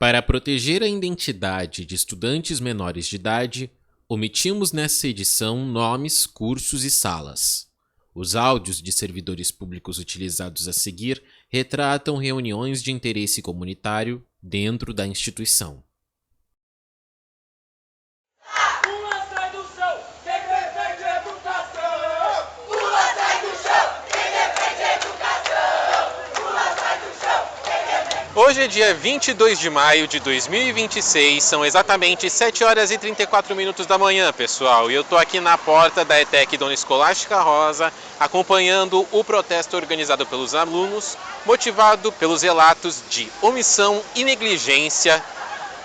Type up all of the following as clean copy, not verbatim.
Para proteger a identidade de estudantes menores de idade, omitimos nessa edição nomes, cursos e salas. Os áudios de servidores públicos utilizados a seguir retratam reuniões de interesse comunitário dentro da instituição. Hoje é dia 22 de maio de 2026, são exatamente 7 horas e 34 minutos da manhã, pessoal. E eu tô aqui na porta da ETEC Dona Escolástica Rosa, acompanhando o protesto organizado pelos alunos, motivado pelos relatos de omissão e negligência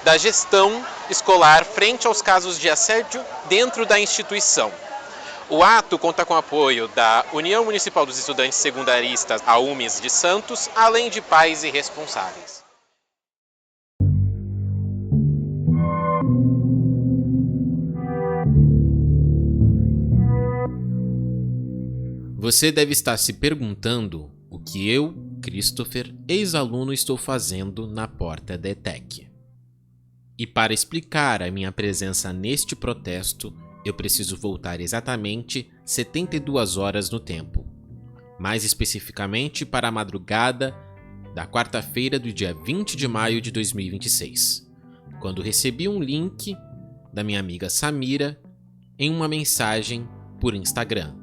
da gestão escolar frente aos casos de assédio dentro da instituição. O ato conta com o apoio da União Municipal dos Estudantes Secundaristas, a UMES de Santos, além de pais e responsáveis. Você deve estar se perguntando o que eu, Christopher, ex-aluno, estou fazendo na porta da ETEC. E para explicar a minha presença neste protesto, eu preciso voltar exatamente 72 horas no tempo, mais especificamente para a madrugada da quarta-feira do dia 20 de maio de 2026, quando recebi um link da minha amiga Samira em uma mensagem por Instagram,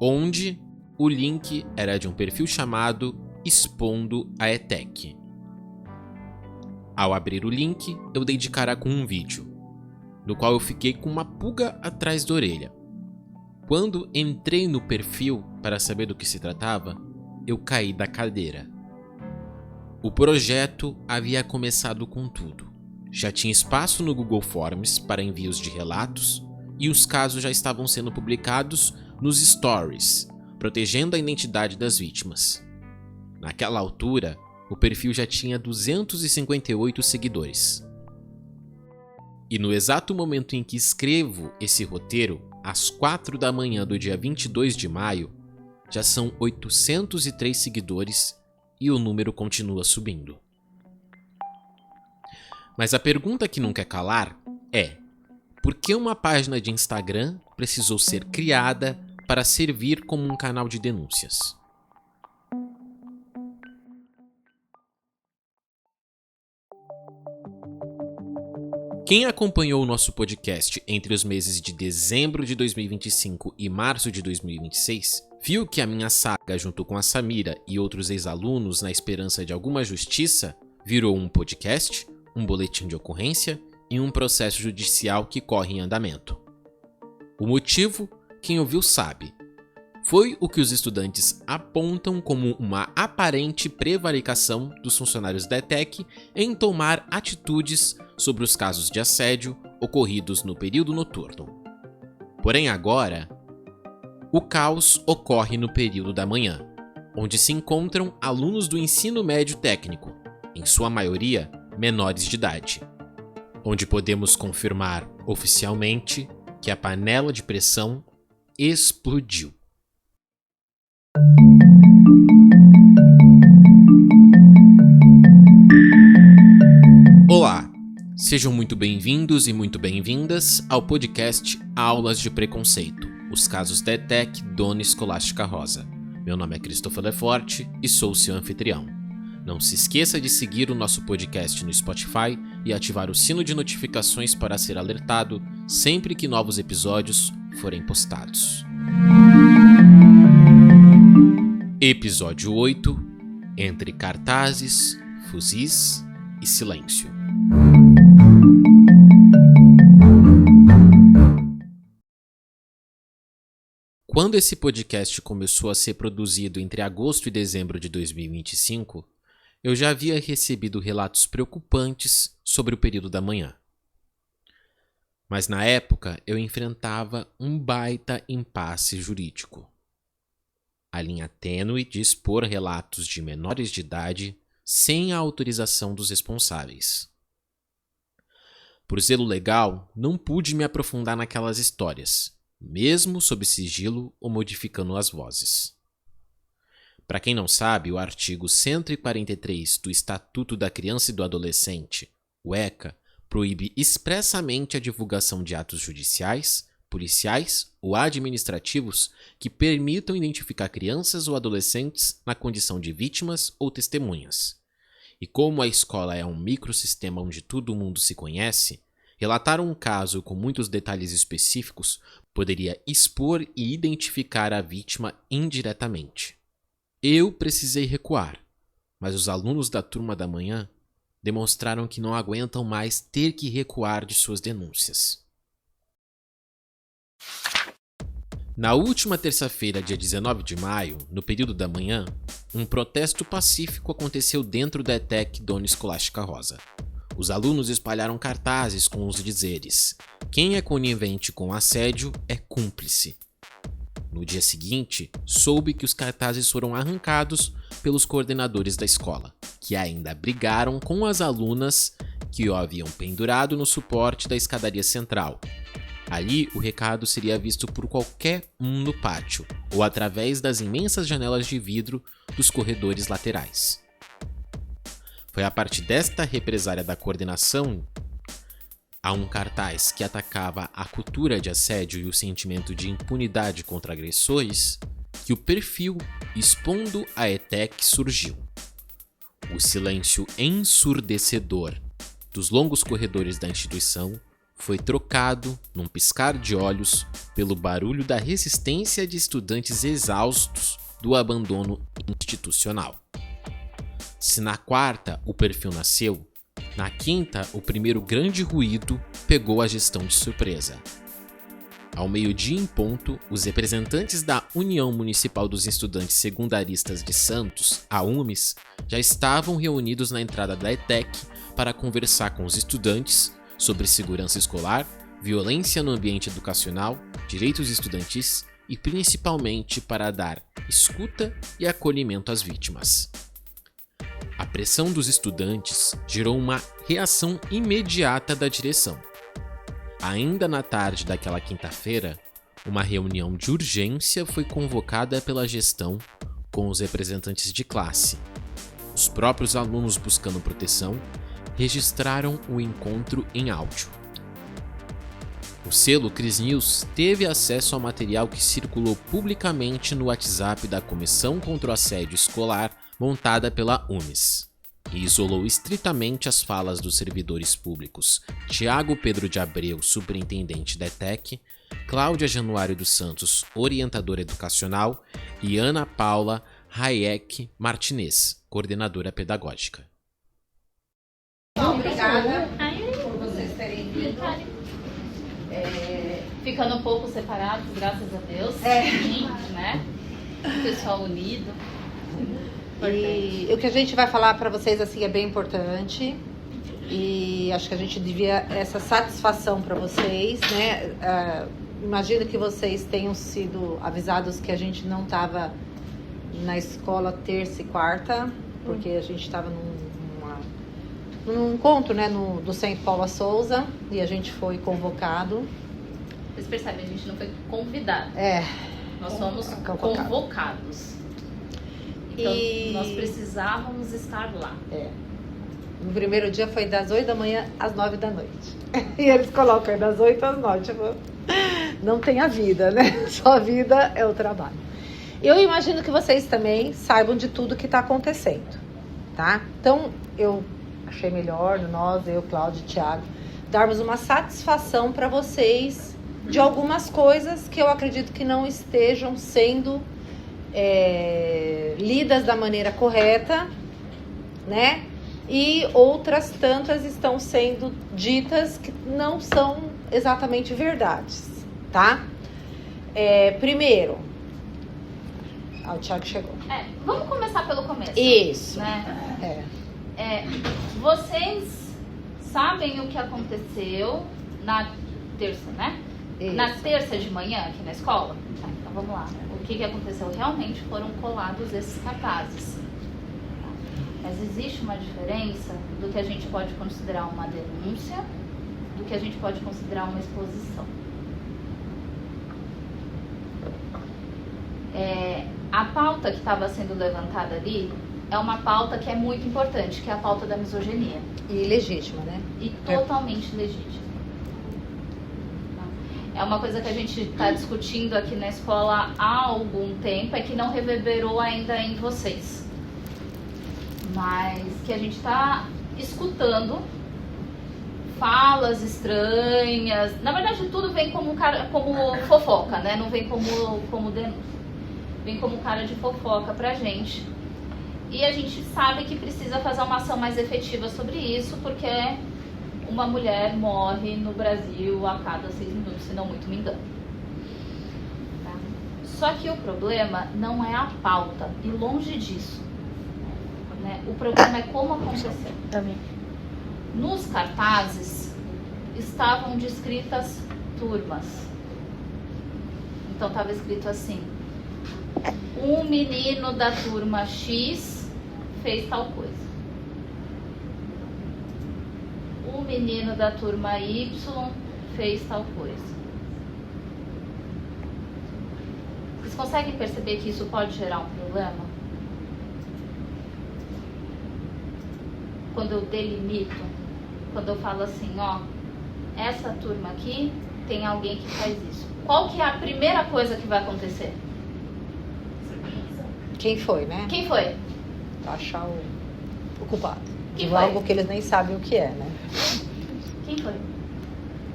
onde o link era de um perfil chamado Expondo a ETEC. Ao abrir o link, eu dei de cara com um vídeo, no qual eu fiquei com uma pulga atrás da orelha. Quando entrei no perfil para saber do que se tratava, eu caí da cadeira. O projeto havia começado com tudo. Já tinha espaço no Google Forms para envios de relatos e os casos já estavam sendo publicados nos stories, protegendo a identidade das vítimas. Naquela altura, o perfil já tinha 258 seguidores. E no exato momento em que escrevo esse roteiro, às 4 da manhã do dia 22 de maio, já são 803 seguidores e o número continua subindo. Mas a pergunta que não quer calar é: por que uma página de Instagram precisou ser criada para servir como um canal de denúncias? Quem acompanhou o nosso podcast entre os meses de dezembro de 2025 e março de 2026, viu que a minha saga junto com a Samira e outros ex-alunos na esperança de alguma justiça virou um podcast, um boletim de ocorrência e um processo judicial que corre em andamento. O motivo, quem ouviu sabe. Foi o que os estudantes apontam como uma aparente prevaricação dos funcionários da ETEC em tomar atitudes sobre os casos de assédio ocorridos no período noturno. Porém agora, o caos ocorre no período da manhã, onde se encontram alunos do ensino médio técnico, em sua maioria menores de idade, onde podemos confirmar oficialmente que a panela de pressão explodiu. Olá, sejam muito bem-vindos e muito bem-vindas ao podcast Aulas de Preconceito, os casos da ETEC Dona Escolástica Rosa. Meu nome é Christopher Leforte e sou o seu anfitrião. Não se esqueça de seguir o nosso podcast no Spotify e ativar o sino de notificações para ser alertado sempre que novos episódios forem postados. Episódio 8: Entre cartazes, fuzis e silêncio. Quando esse podcast começou a ser produzido entre agosto e dezembro de 2025, eu já havia recebido relatos preocupantes sobre o período da manhã. Mas na época eu enfrentava um baita impasse jurídico. A linha tênue de expor relatos de menores de idade sem a autorização dos responsáveis. Por zelo legal, não pude me aprofundar naquelas histórias, mesmo sob sigilo ou modificando as vozes. Para quem não sabe, o artigo 143 do Estatuto da Criança e do Adolescente, o ECA, proíbe expressamente a divulgação de atos judiciais, policiais ou administrativos que permitam identificar crianças ou adolescentes na condição de vítimas ou testemunhas. E como a escola é um microsistema onde todo mundo se conhece, relatar um caso com muitos detalhes específicos poderia expor e identificar a vítima indiretamente. Eu precisei recuar, mas os alunos da turma da manhã demonstraram que não aguentam mais ter que recuar de suas denúncias. Na última terça-feira, dia 19 de maio, no período da manhã, um protesto pacífico aconteceu dentro da ETEC Dona Escolástica Rosa. Os alunos espalharam cartazes com os dizeres: "Quem é conivente com assédio é cúmplice". No dia seguinte, soube que os cartazes foram arrancados pelos coordenadores da escola, que ainda brigaram com as alunas que o haviam pendurado no suporte da escadaria central. Ali, o recado seria visto por qualquer um no pátio, ou através das imensas janelas de vidro dos corredores laterais. Foi a partir desta represália da coordenação a um cartaz que atacava a cultura de assédio e o sentimento de impunidade contra agressores que o perfil Expondo a ETEC surgiu. O silêncio ensurdecedor dos longos corredores da instituição foi trocado, num piscar de olhos, pelo barulho da resistência de estudantes exaustos do abandono institucional. Se na quarta o perfil nasceu, na quinta o primeiro grande ruído pegou a gestão de surpresa. Ao meio-dia em ponto, os representantes da União Municipal dos Estudantes Secundaristas de Santos, a UMES, já estavam reunidos na entrada da ETEC para conversar com os estudantes sobre segurança escolar, violência no ambiente educacional, direitos estudantis e principalmente para dar escuta e acolhimento às vítimas. A pressão dos estudantes gerou uma reação imediata da direção. Ainda na tarde daquela quinta-feira, uma reunião de urgência foi convocada pela gestão com os representantes de classe. Os próprios alunos buscando proteção registraram o encontro em áudio. O selo Cris News teve acesso ao material que circulou publicamente no WhatsApp da Comissão contra o Assédio Escolar montada pela UMES, e isolou estritamente as falas dos servidores públicos Tiago Pedro de Abreu, superintendente da ETEC, Cláudia Januário dos Santos, orientadora educacional, e Ana Paula Hayek Martinez, coordenadora pedagógica. Obrigada por vocês terem vindo. Ficando um pouco separados, graças a Deus. Gente, né? O pessoal unido. E o que a gente vai falar para vocês assim é bem importante. E acho que a gente devia essa satisfação para vocês, né? Imagino que vocês tenham sido avisados que a gente não estava na escola terça e quarta, porque a gente estava num encontro, né, do Centro Paula Souza, e a gente foi convocado. Vocês percebem, a gente não foi convidado. Nós fomos convocados. Então, nós precisávamos estar lá. No primeiro dia foi das 8 da manhã às 9 da noite. E eles colocam das 8 às 9. Tipo, não tem a vida, né? Só a vida é o trabalho. Eu imagino que vocês também saibam de tudo que está acontecendo, tá? Então, eu achei melhor, eu, Cláudio e Thiago, darmos uma satisfação para vocês de algumas coisas que eu acredito que não estejam sendo lidas da maneira correta, né? E outras tantas estão sendo ditas que não são exatamente verdades, tá? Primeiro, o Thiago chegou. Vamos começar pelo começo. Isso. Né? Vocês sabem o que aconteceu na terça, né? Isso. Na terça de manhã aqui na escola? Tá, então vamos lá. O que aconteceu? Realmente foram colados esses cartazes. Mas existe uma diferença do que a gente pode considerar uma denúncia, do que a gente pode considerar uma exposição. A pauta que estava sendo levantada ali é uma pauta que é muito importante, que é a pauta da misoginia. E legítima, né? E totalmente legítima. É uma coisa que a gente está discutindo aqui na escola há algum tempo, é que não reverberou ainda em vocês. Mas que a gente está escutando falas estranhas. Na verdade, tudo vem como fofoca, né? Não vem como denúncia. Vem como cara de fofoca pra gente. E a gente sabe que precisa fazer uma ação mais efetiva sobre isso, porque uma mulher morre no Brasil a cada 6 minutos, se não muito me engano. Tá? Só que o problema não é a pauta, e longe disso. Né? O problema é como aconteceu. Também. Nos cartazes estavam descritas turmas. Então estava escrito assim: um menino da turma X fez tal coisa. Um menino da turma Y fez tal coisa. Vocês conseguem perceber que isso pode gerar um problema? Quando eu delimito, quando eu falo assim, ó, essa turma aqui tem alguém que faz isso. Qual que é a primeira coisa que vai acontecer? Quem foi, né? Quem foi? Achar o culpado. Quem De foi? algo que eles nem sabem o que é, né? Quem foi?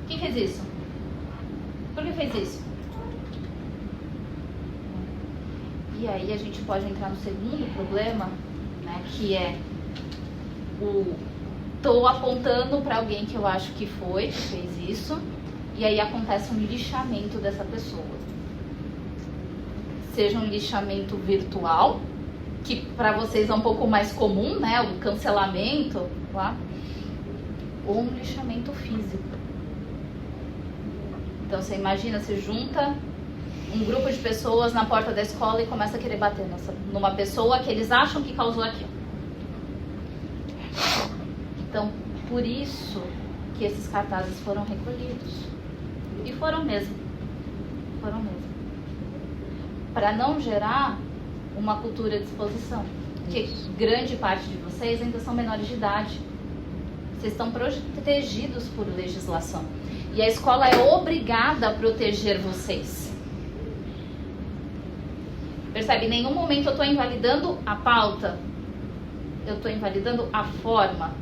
Quem fez isso? Por que fez isso? E aí a gente pode entrar no segundo problema, né, que é tô apontando para alguém que eu acho que foi, que fez isso, e aí acontece um lixamento dessa pessoa. Seja um lixamento virtual, que para vocês é um pouco mais comum, né, o cancelamento lá, ou um lixamento físico. Então você imagina, você junta um grupo de pessoas na porta da escola e começa a querer bater numa pessoa que eles acham que causou aquilo. Então, por isso que esses cartazes foram recolhidos. E foram mesmo. Foram mesmo. Para não gerar uma cultura de exposição. Porque grande parte de vocês ainda são menores de idade. Vocês estão protegidos por legislação. E a escola é obrigada a proteger vocês. Percebe? Em nenhum momento eu estou invalidando a pauta. Eu estou invalidando a forma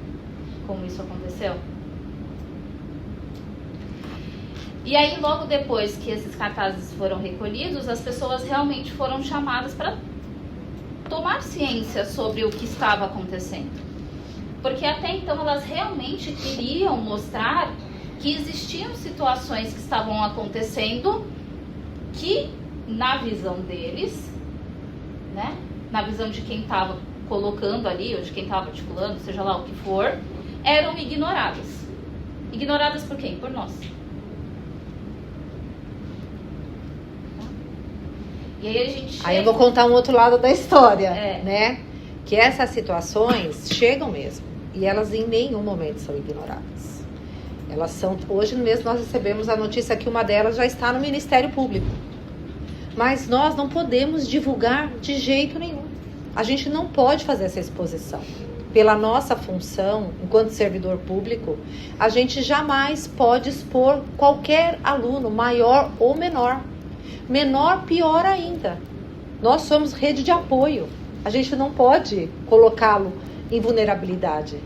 como isso aconteceu. E aí, logo depois que esses cartazes foram recolhidos, as pessoas realmente foram chamadas para tomar ciência sobre o que estava acontecendo. Porque até então elas realmente queriam mostrar que existiam situações que estavam acontecendo que, na visão deles, né, na visão de quem estava colocando ali, ou de quem estava articulando, seja lá o que for, eram ignoradas. Ignoradas por quem? Por nós. E aí a gente chega... Aí eu vou contar um outro lado da história, né? Que essas situações chegam mesmo. E elas em nenhum momento são ignoradas. Elas são... Hoje mesmo nós recebemos a notícia que uma delas já está no Ministério Público. Mas nós não podemos divulgar de jeito nenhum. A gente não pode fazer essa exposição. Pela nossa função, enquanto servidor público, a gente jamais pode expor qualquer aluno, maior ou menor. Menor, pior ainda. Nós somos rede de apoio. A gente não pode colocá-lo em vulnerabilidade.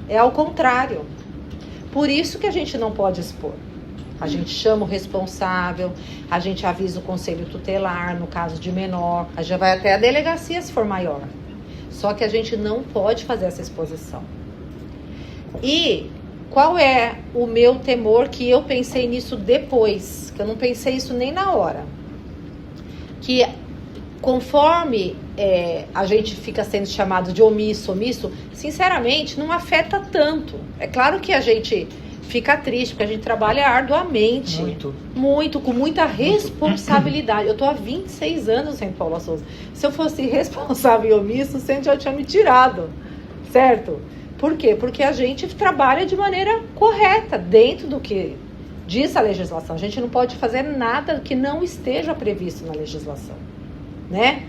É ao contrário. Por isso que a gente não pode expor. A gente chama o responsável, a gente avisa o conselho tutelar, no caso de menor, a gente vai até a delegacia se for maior. Só que a gente não pode fazer essa exposição. E qual é o meu temor, que eu pensei nisso depois, que eu não pensei isso nem na hora. Que conforme a gente fica sendo chamado de omisso, sinceramente, não afeta tanto. É claro que a gente fica triste, porque a gente trabalha arduamente. Muito, com muita responsabilidade. Eu tô há 26 anos em Paula Souza. Se eu fosse responsável e omisso, o centro já tinha me tirado, certo? Por quê? Porque a gente trabalha de maneira correta, dentro do que diz a legislação. A gente não pode fazer nada que não esteja previsto na legislação. né?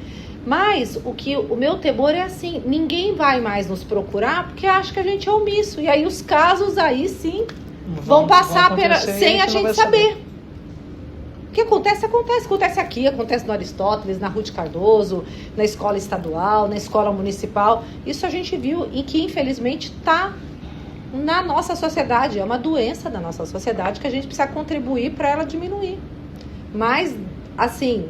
Mas o meu temor é assim, ninguém vai mais nos procurar porque acha que a gente é omisso. E aí os casos aí sim vão passar sem a gente saber. O que acontece, acontece. Acontece aqui, acontece no Aristóteles, na Ruth Cardoso, na escola estadual, na escola municipal. Isso a gente viu e que infelizmente está na nossa sociedade. É uma doença da nossa sociedade que a gente precisa contribuir para ela diminuir. Mas, assim,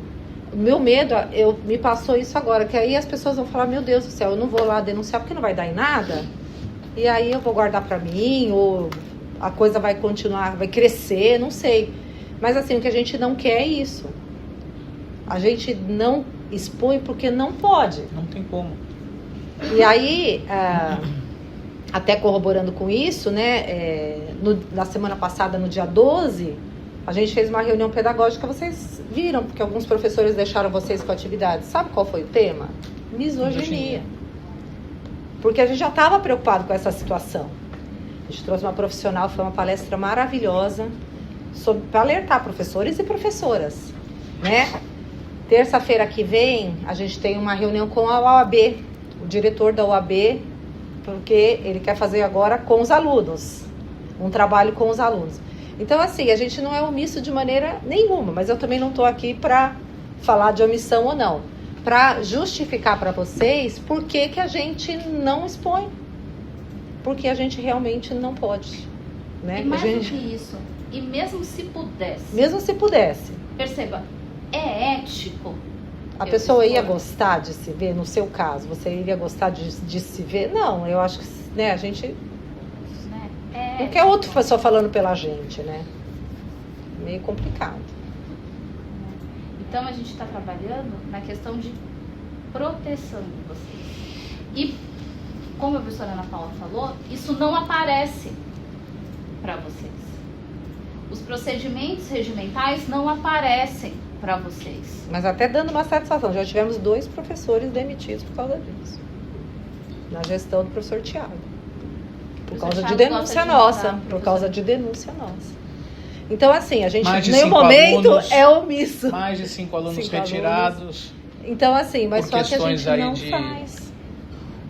o meu medo, me passou isso agora, que aí as pessoas vão falar, meu Deus do céu, eu não vou lá denunciar porque não vai dar em nada, e aí eu vou guardar pra mim, ou a coisa vai continuar, vai crescer, não sei. Mas assim, o que a gente não quer é isso. A gente não expõe porque não pode. Não tem como. E aí, até corroborando com isso, né, na semana passada, no dia 12, a gente fez uma reunião pedagógica, vocês viram, porque alguns professores deixaram vocês com atividades. Sabe qual foi o tema? Misoginia. Porque a gente já estava preocupado com essa situação. A gente trouxe uma profissional, foi uma palestra maravilhosa, para alertar professores e professoras, né? Terça-feira que vem, a gente tem uma reunião com a UAB, o diretor da UAB, porque ele quer fazer agora com os alunos, um trabalho com os alunos. Então, assim, a gente não é omisso de maneira nenhuma, mas eu também não estou aqui para falar de omissão ou não. Para justificar para vocês por que a gente não expõe. Porque a gente realmente não pode. Né? E mais do que isso, e mesmo se pudesse. Mesmo se pudesse. Perceba, é ético. A pessoa ia gostar de se ver, no seu caso, você iria gostar de se ver? Não, eu acho que, né, a gente... Não quer outra pessoa falando pela gente, né? Meio complicado. Então a gente está trabalhando na questão de proteção de vocês. E, como a professora Ana Paula falou, isso não aparece para vocês. Os procedimentos regimentais não aparecem para vocês. Mas até dando uma satisfação, já tivemos 2 professores demitidos por causa disso. Na gestão do professor Tiago. Por causa de denúncia nossa. Por causa de denúncia nossa. Então, assim, a gente em nenhum momento é omisso. Mais de 5 alunos retirados. Então, assim, mas só que a gente não faz.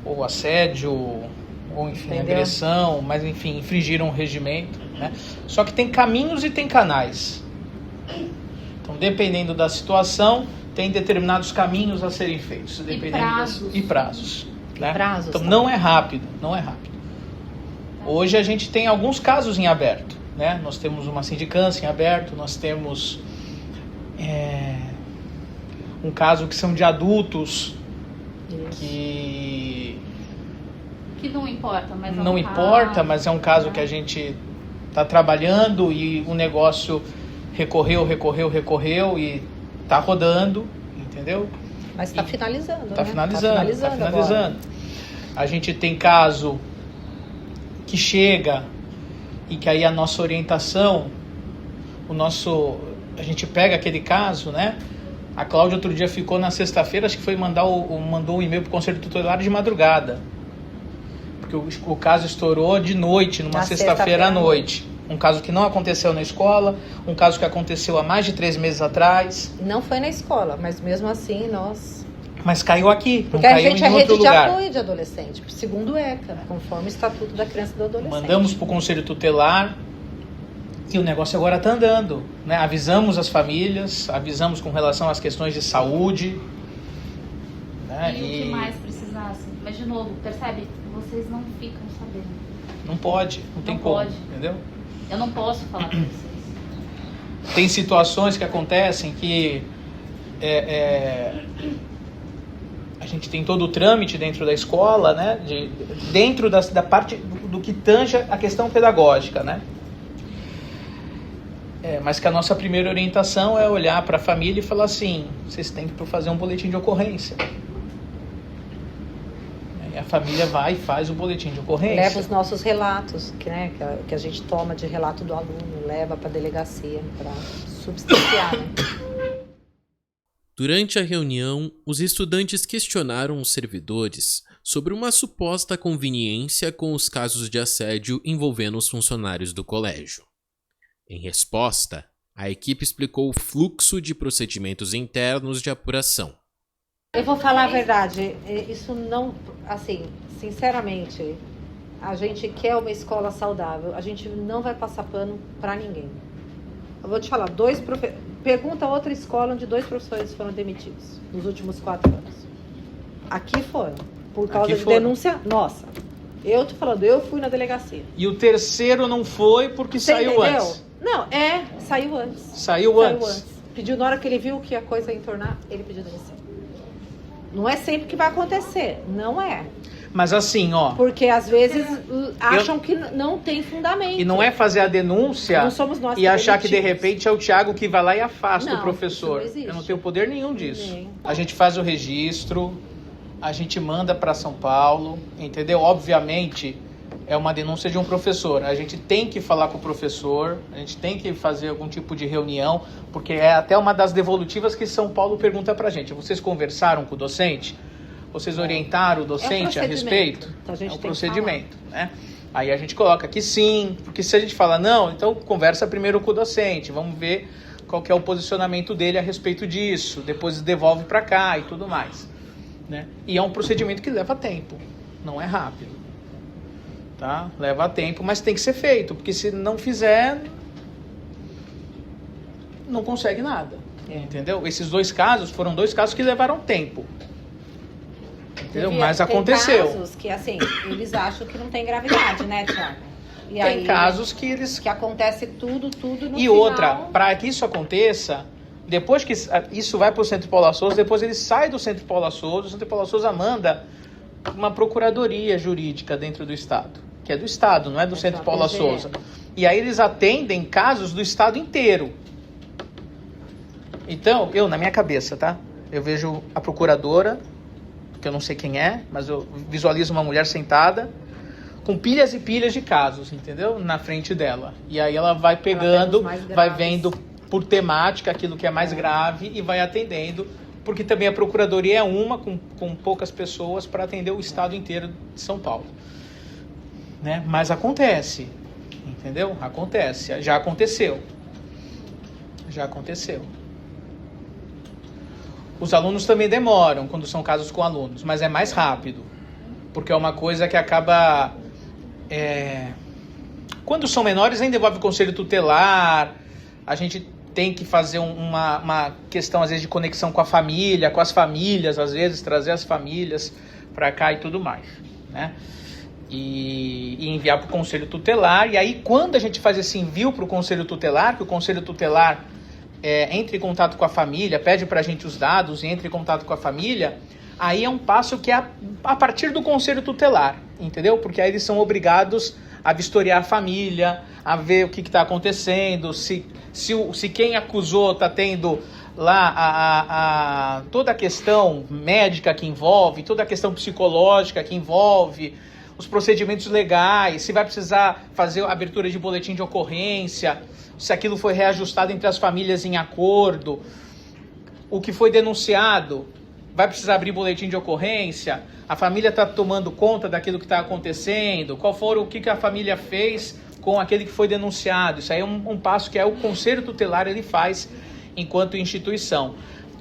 Ou assédio, ou enfim, entendeu? Agressão, mas enfim, infringiram o regimento, né? Só que tem caminhos e tem canais. Então, dependendo da situação, tem determinados caminhos a serem feitos. E prazos. Né? Então, não é rápido, não é rápido. Hoje a gente tem alguns casos em aberto, né? Nós temos uma sindicância em aberto, nós temos um caso que são de adultos que não importa, mas não importa, mas é um caso que a gente está trabalhando e o negócio recorreu e está rodando, entendeu? Mas está finalizando, Está né? finalizando. A gente tem caso que chega e que aí a nossa orientação, a gente pega aquele caso, né? A Cláudia outro dia ficou na sexta-feira, acho que mandou um e-mail para o Conselho Tutelar de madrugada, porque o caso estourou de noite, numa sexta-feira à noite. Um caso que não aconteceu na escola, um caso que aconteceu há mais de 3 meses atrás. Não foi na escola, mas mesmo assim Mas caiu aqui, porque não caiu a gente em outro lugar. é rede de apoio de adolescente, segundo o ECA, conforme o Estatuto da Criança e do Adolescente. Mandamos para o Conselho Tutelar e o negócio agora está andando, né? Avisamos as famílias, avisamos com relação às questões de saúde. Né? E o que mais precisasse. Mas, de novo, percebe? Vocês não ficam sabendo. Não pode, não tem como, entendeu? Eu não posso falar para vocês. Tem situações que acontecem que a gente tem todo o trâmite dentro da escola, né? Dentro da parte do que tange a questão pedagógica, né? Mas que a nossa primeira orientação é olhar para a família e falar assim, vocês têm que fazer um boletim de ocorrência. E a família vai e faz o boletim de ocorrência. Leva os nossos relatos, que a gente toma de relato do aluno, leva para a delegacia para substanciar, né? Durante a reunião, os estudantes questionaram os servidores sobre uma suposta conveniência com os casos de assédio envolvendo os funcionários do colégio. Em resposta, a equipe explicou o fluxo de procedimentos internos de apuração, Eu vou falar a verdade, isso não, assim, sinceramente, a gente quer uma escola saudável, a gente não vai passar pano pra ninguém. Eu vou te falar, pergunta outra escola onde 2 professores foram demitidos nos últimos 4 anos. Aqui foram, por causa de denúncia nossa. Eu tô falando, eu fui na delegacia. E o terceiro não foi porque Você saiu entendeu? antes. Não, saiu antes. Saiu antes. Pediu, na hora que ele viu que a coisa ia entornar, ele pediu demissão. Não é sempre que vai acontecer, não é. Mas assim, ó... Porque às vezes acham que não tem fundamento. E não é fazer a denúncia não somos nós e achar que de demitimos. repente é o Thiago que vai lá e afasta Não, o professor. isso não existe. Eu não tenho poder nenhum disso. Nem. A gente faz o registro, a gente manda para São Paulo, entendeu? Obviamente é uma denúncia de um professor. A gente tem que falar com o professor, a gente tem que fazer algum tipo de reunião, porque é até uma das devolutivas que São Paulo pergunta pra gente. Vocês conversaram com o docente? Vocês orientaram o docente a respeito? Então, a gente é um tem procedimento, né? Aí a gente coloca que sim, porque se a gente fala não, então conversa primeiro com o docente, vamos ver qual que é o posicionamento dele a respeito disso, depois devolve para cá e tudo mais, né? E é um procedimento que leva tempo, não é rápido, tá? Leva tempo, mas tem que ser feito, porque se não fizer, não consegue nada, entendeu? Esses 2 casos foram 2 casos que levaram tempo. Entendeu? Mas aconteceu. Tem casos que, assim, eles acham que não tem gravidade, né, Thiago? E tem aí, casos que eles... que acontece tudo no E final. outra, para que isso aconteça, depois que isso vai para o Centro Paula Souza, depois ele sai do Centro Paula Souza, o Centro Paula Souza manda uma procuradoria jurídica dentro do Estado, que é do Estado, não é do Centro Paula Souza. E aí eles atendem casos do Estado inteiro. Então, na minha cabeça, tá? Eu vejo a procuradora, que eu não sei quem é, mas eu visualizo uma mulher sentada com pilhas e pilhas de casos, entendeu? Na frente dela. E aí ela vai pegando, vai vendo por temática aquilo que é mais grave e vai atendendo, porque também a procuradoria é com poucas pessoas para atender o estado inteiro de São Paulo, né? Mas acontece, entendeu? Acontece, já aconteceu. Os alunos também demoram quando são casos com alunos, mas é mais rápido, porque é uma coisa que acaba... Quando são menores ainda envolve o conselho tutelar, a gente tem que fazer uma questão às vezes de conexão com a família, com as famílias, às vezes trazer as famílias para cá e tudo mais, né? E enviar para o conselho tutelar, e aí quando a gente faz esse envio para o conselho tutelar, que o conselho tutelar... entre em contato com a família, pede pra gente os dados e entre em contato com a família, aí é um passo que é a partir do conselho tutelar, entendeu? Porque aí eles são obrigados a vistoriar a família, a ver o que está acontecendo, se quem acusou está tendo lá toda a questão médica que envolve, toda a questão psicológica que envolve, os procedimentos legais, se vai precisar fazer a abertura de boletim de ocorrência, se aquilo foi reajustado entre as famílias em acordo, o que foi denunciado, vai precisar abrir boletim de ocorrência, a família está tomando conta daquilo que está acontecendo, o que a família fez com aquele que foi denunciado. Isso aí é um passo que o Conselho Tutelar ele faz enquanto instituição.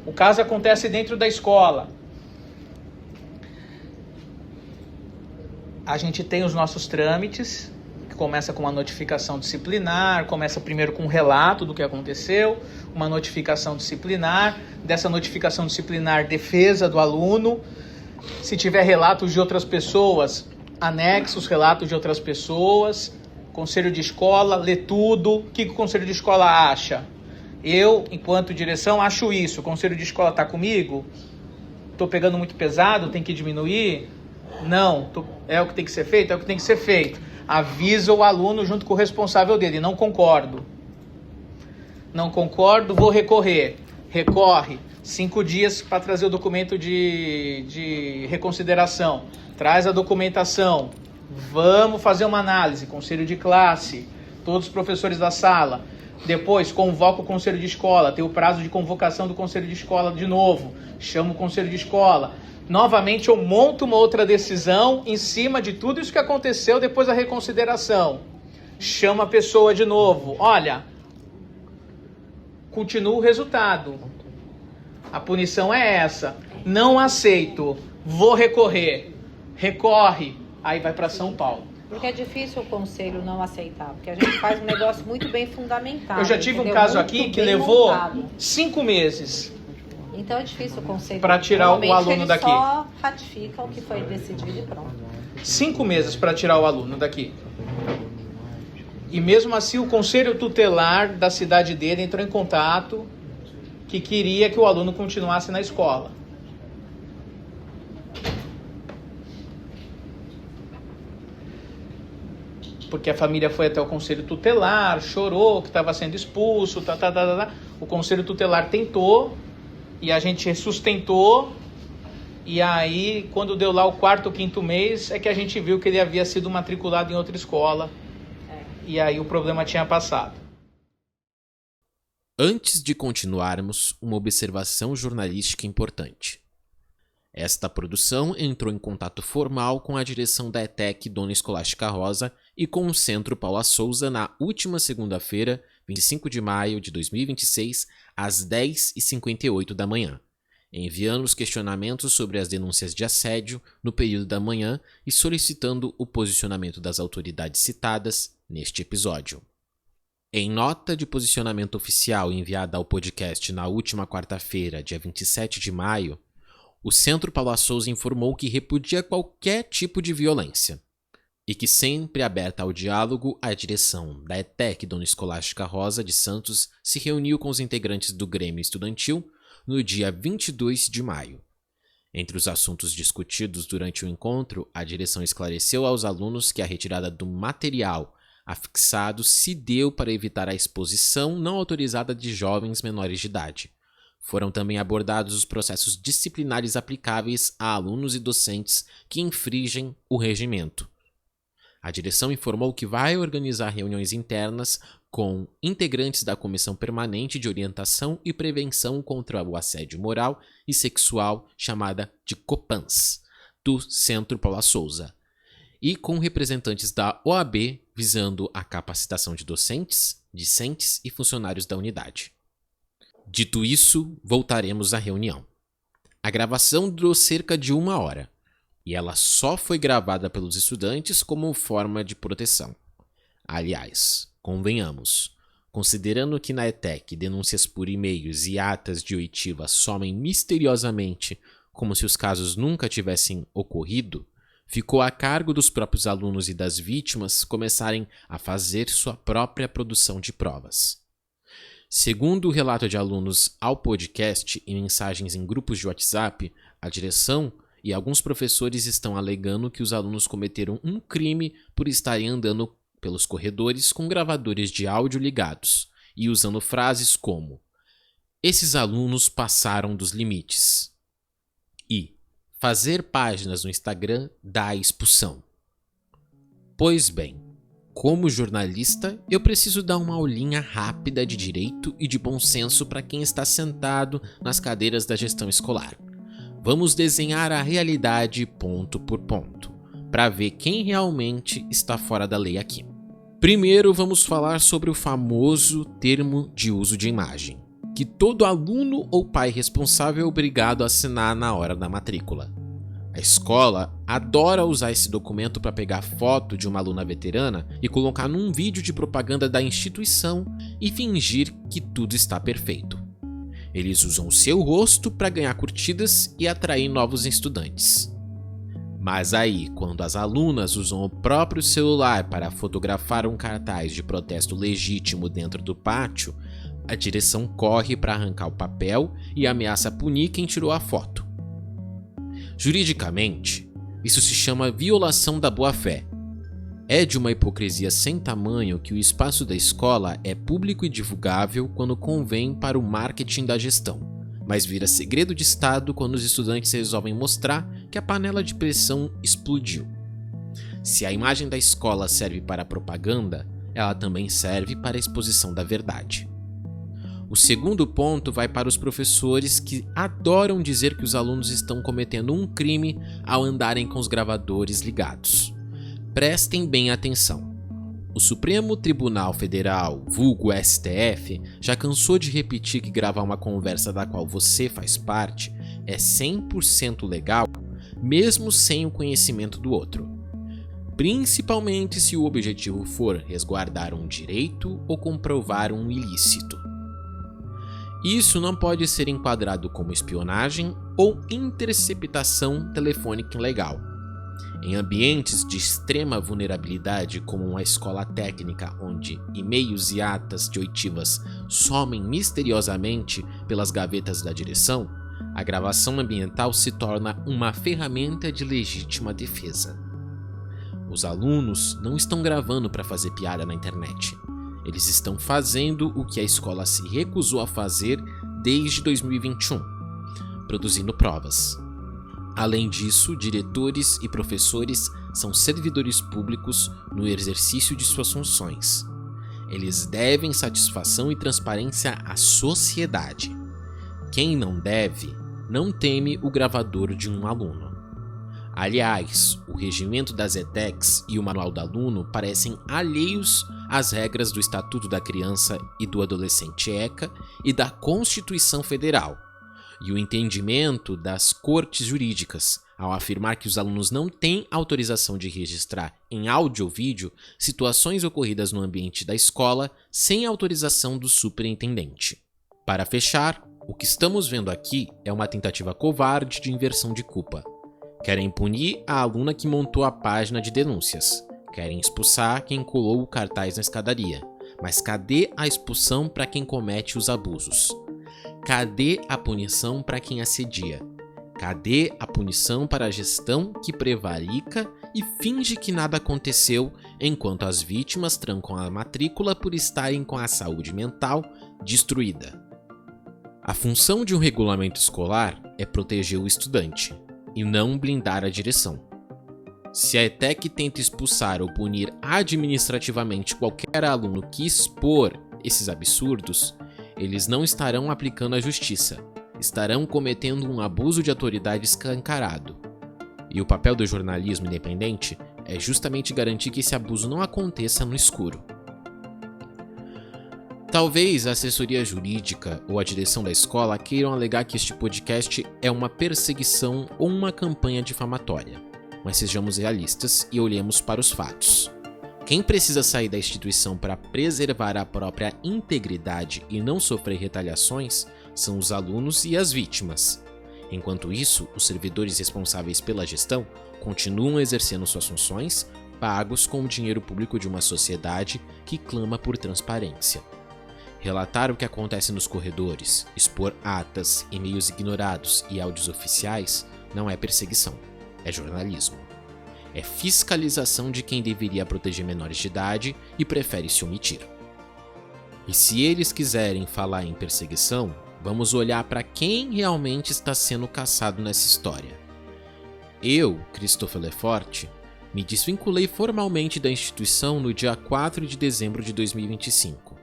O caso acontece dentro da escola. A gente tem os nossos trâmites, que começa com uma notificação disciplinar, começa primeiro com um relato do que aconteceu, uma notificação disciplinar, dessa notificação disciplinar, defesa do aluno. Se tiver relatos de outras pessoas, anexa os relatos de outras pessoas, conselho de escola, lê tudo. O que o conselho de escola acha? Eu, enquanto direção, acho isso. O conselho de escola está comigo? Estou pegando muito pesado, tem que diminuir? Não, é o que tem que ser feito? É o que tem que ser feito. Avisa o aluno junto com o responsável dele. Não concordo. Não concordo, vou recorrer. Recorre. 5 dias para trazer o documento de reconsideração. Traz a documentação. Vamos fazer uma análise. Conselho de classe. Todos os professores da sala. Depois, convoca o conselho de escola. Tem o prazo de convocação do conselho de escola de novo. Chama o conselho de escola. Novamente, eu monto uma outra decisão em cima de tudo isso que aconteceu depois da reconsideração. Chama a pessoa de novo. Olha, continua o resultado. A punição é essa. não aceito, vou recorrer, recorre, aí vai para São Paulo. Porque é difícil o conselho não aceitar, porque a gente faz um negócio muito bem fundamentado. Eu já tive entendeu? um caso Muito aqui que bem levou montado. 5 meses. Então é difícil o conselho. Para tirar o aluno eles daqui. Só ratifica o que foi decidido e pronto. 5 meses para tirar o aluno daqui. E mesmo assim o conselho tutelar da cidade dele entrou em contato que queria que o aluno continuasse na escola. Porque a família foi até o conselho tutelar, chorou que estava sendo expulso, O conselho tutelar tentou e a gente sustentou. E aí, quando deu lá o 4º ou 5º mês, é que a gente viu que ele havia sido matriculado em outra escola. E aí o problema tinha passado. Antes de continuarmos, uma observação jornalística importante. Esta produção entrou em contato formal com a direção da ETEC Dona Escolástica Rosa e com o Centro Paula Souza na última segunda-feira, 25 de maio de 2026, às 10h58 da manhã, enviando os questionamentos sobre as denúncias de assédio no período da manhã e solicitando o posicionamento das autoridades citadas neste episódio. Em nota de posicionamento oficial enviada ao podcast na última quarta-feira, dia 27 de maio, o Centro Paula Souza informou que repudia qualquer tipo de violência e que, sempre aberta ao diálogo, a direção da ETEC Dona Escolástica Rosa de Santos se reuniu com os integrantes do Grêmio Estudantil no dia 22 de maio. Entre os assuntos discutidos durante o encontro, a direção esclareceu aos alunos que a retirada do material afixado se deu para evitar a exposição não autorizada de jovens menores de idade. Foram também abordados os processos disciplinares aplicáveis a alunos e docentes que infringem o regimento. A direção informou que vai organizar reuniões internas com integrantes da Comissão Permanente de Orientação e Prevenção contra o Assédio Moral e Sexual, chamada de COPANS, do Centro Paula Souza, e com representantes da OAB visando a capacitação de docentes, discentes e funcionários da unidade. Dito isso, voltaremos à reunião. A gravação durou cerca de 1 hora, e ela só foi gravada pelos estudantes como forma de proteção. Aliás, convenhamos, considerando que na ETEC denúncias por e-mails e atas de oitiva somem misteriosamente como se os casos nunca tivessem ocorrido, ficou a cargo dos próprios alunos e das vítimas começarem a fazer sua própria produção de provas. Segundo o relato de alunos ao podcast e mensagens em grupos de WhatsApp, a direção e alguns professores estão alegando que os alunos cometeram um crime por estarem andando pelos corredores com gravadores de áudio ligados e usando frases como "esses alunos passaram dos limites" e "fazer páginas no Instagram dá expulsão". Pois bem, como jornalista, eu preciso dar uma aulinha rápida de direito e de bom senso para quem está sentado nas cadeiras da gestão escolar. Vamos desenhar a realidade ponto por ponto, para ver quem realmente está fora da lei aqui. Primeiro, vamos falar sobre o famoso termo de uso de imagem, que todo aluno ou pai responsável é obrigado a assinar na hora da matrícula. A escola adora usar esse documento para pegar foto de uma aluna veterana e colocar num vídeo de propaganda da instituição e fingir que tudo está perfeito. Eles usam o seu rosto para ganhar curtidas e atrair novos estudantes. Mas aí, quando as alunas usam o próprio celular para fotografar um cartaz de protesto legítimo dentro do pátio, a direção corre para arrancar o papel e ameaça punir quem tirou a foto. Juridicamente, isso se chama violação da boa-fé. É de uma hipocrisia sem tamanho que o espaço da escola é público e divulgável quando convém para o marketing da gestão, mas vira segredo de Estado quando os estudantes resolvem mostrar que a panela de pressão explodiu. Se a imagem da escola serve para propaganda, ela também serve para a exposição da verdade. O segundo ponto vai para os professores que adoram dizer que os alunos estão cometendo um crime ao andarem com os gravadores ligados. Prestem bem atenção. O Supremo Tribunal Federal, vulgo STF, já cansou de repetir que gravar uma conversa da qual você faz parte é 100% legal, mesmo sem o conhecimento do outro, principalmente se o objetivo for resguardar um direito ou comprovar um ilícito. Isso não pode ser enquadrado como espionagem ou interceptação telefônica ilegal. Em ambientes de extrema vulnerabilidade, como uma escola técnica onde e-mails e atas de oitivas somem misteriosamente pelas gavetas da direção, a gravação ambiental se torna uma ferramenta de legítima defesa. Os alunos não estão gravando para fazer piada na internet. Eles estão fazendo o que a escola se recusou a fazer desde 2021, produzindo provas. Além disso, diretores e professores são servidores públicos no exercício de suas funções. Eles devem satisfação e transparência à sociedade. Quem não deve, não teme o gravador de um aluno. Aliás, o regimento das ETECs e o manual do aluno parecem alheios às regras do Estatuto da Criança e do Adolescente ECA e da Constituição Federal, e o entendimento das cortes jurídicas, ao afirmar que os alunos não têm autorização de registrar em áudio ou vídeo situações ocorridas no ambiente da escola sem autorização do superintendente. Para fechar, o que estamos vendo aqui é uma tentativa covarde de inversão de culpa. Querem punir a aluna que montou a página de denúncias. Querem expulsar quem colou o cartaz na escadaria. Mas cadê a expulsão para quem comete os abusos? Cadê a punição para quem assedia? Cadê a punição para a gestão que prevarica e finge que nada aconteceu enquanto as vítimas trancam a matrícula por estarem com a saúde mental destruída? A função de um regulamento escolar é proteger o estudante e não blindar a direção. Se a ETEC tenta expulsar ou punir administrativamente qualquer aluno que expor esses absurdos, eles não estarão aplicando a justiça, estarão cometendo um abuso de autoridade escancarado. E o papel do jornalismo independente é justamente garantir que esse abuso não aconteça no escuro. Talvez a assessoria jurídica ou a direção da escola queiram alegar que este podcast é uma perseguição ou uma campanha difamatória, mas sejamos realistas e olhemos para os fatos. Quem precisa sair da instituição para preservar a própria integridade e não sofrer retaliações são os alunos e as vítimas. Enquanto isso, os servidores responsáveis pela gestão continuam exercendo suas funções, pagos com o dinheiro público de uma sociedade que clama por transparência. Relatar o que acontece nos corredores, expor atas, e-mails ignorados e áudios oficiais não é perseguição, é jornalismo. É fiscalização de quem deveria proteger menores de idade e prefere se omitir. E se eles quiserem falar em perseguição, vamos olhar para quem realmente está sendo caçado nessa história. Eu, Christopher Lefort, me desvinculei formalmente da instituição no dia 4 de dezembro de 2025.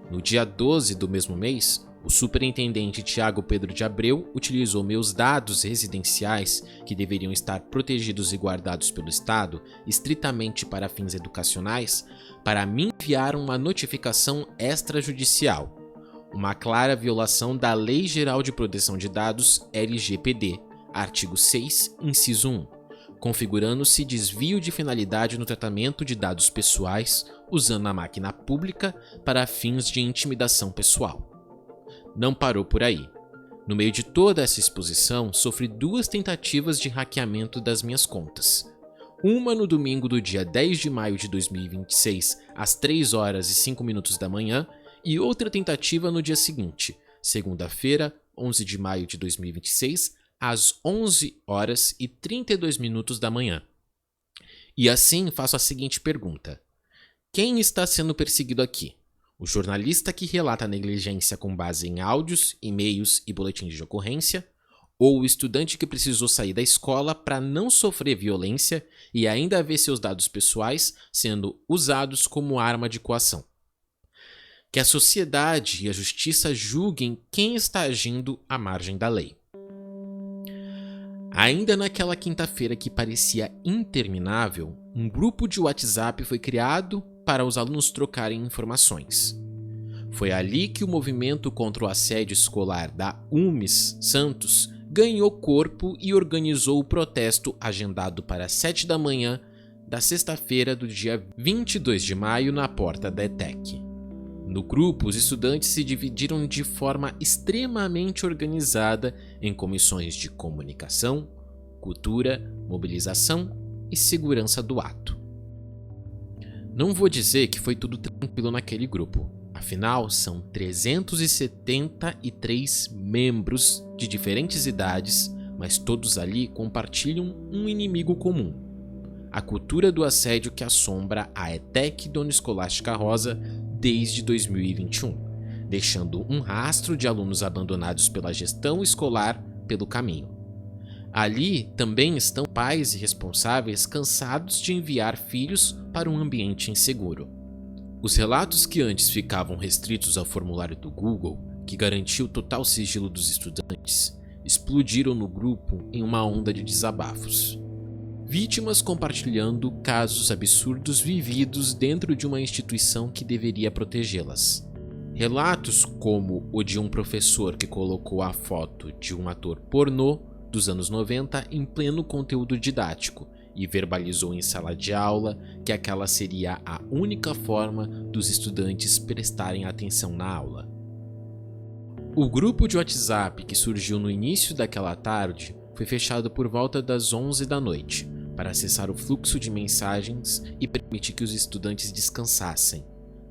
No dia 12 do mesmo mês, o superintendente Tiago Pedro de Abreu utilizou meus dados residenciais, que deveriam estar protegidos e guardados pelo Estado, estritamente para fins educacionais, para me enviar uma notificação extrajudicial, uma clara violação da Lei Geral de Proteção de Dados (LGPD), artigo 6, inciso 1, configurando-se desvio de finalidade no tratamento de dados pessoais usando a máquina pública para fins de intimidação pessoal. Não parou por aí. No meio de toda essa exposição, sofri 2 tentativas de hackeamento das minhas contas. Uma no domingo do dia 10 de maio de 2026, às 3 horas e 5 minutos da manhã, e outra tentativa no dia seguinte, segunda-feira, 11 de maio de 2026, às 11 horas e 32 minutos da manhã. E assim faço a seguinte pergunta: quem está sendo perseguido aqui? O jornalista que relata a negligência com base em áudios, e-mails e boletins de ocorrência? Ou o estudante que precisou sair da escola para não sofrer violência e ainda ver seus dados pessoais sendo usados como arma de coação? Que a sociedade e a justiça julguem quem está agindo à margem da lei. Ainda naquela quinta-feira que parecia interminável, um grupo de WhatsApp foi criado para os alunos trocarem informações. Foi ali que o movimento contra o assédio escolar da UMES Santos ganhou corpo e organizou o protesto agendado para 7 da manhã da sexta-feira do dia 22 de maio na porta da ETEC. No grupo, os estudantes se dividiram de forma extremamente organizada em comissões de comunicação, cultura, mobilização e segurança do ato. Não vou dizer que foi tudo tranquilo naquele grupo, afinal são 373 membros de diferentes idades, mas todos ali compartilham um inimigo comum: a cultura do assédio que assombra a ETEC Dona Escolástica Rosa desde 2021, deixando um rastro de alunos abandonados pela gestão escolar pelo caminho. Ali também estão pais e responsáveis cansados de enviar filhos para um ambiente inseguro. Os relatos que antes ficavam restritos ao formulário do Google, que garantia o total sigilo dos estudantes, explodiram no grupo em uma onda de desabafos. Vítimas compartilhando casos absurdos vividos dentro de uma instituição que deveria protegê-las. Relatos como o de um professor que colocou a foto de um ator pornô dos anos 90 em pleno conteúdo didático e verbalizou em sala de aula que aquela seria a única forma dos estudantes prestarem atenção na aula. O grupo de WhatsApp que surgiu no início daquela tarde foi fechado por volta das 11 da noite para acessar o fluxo de mensagens e permitir que os estudantes descansassem.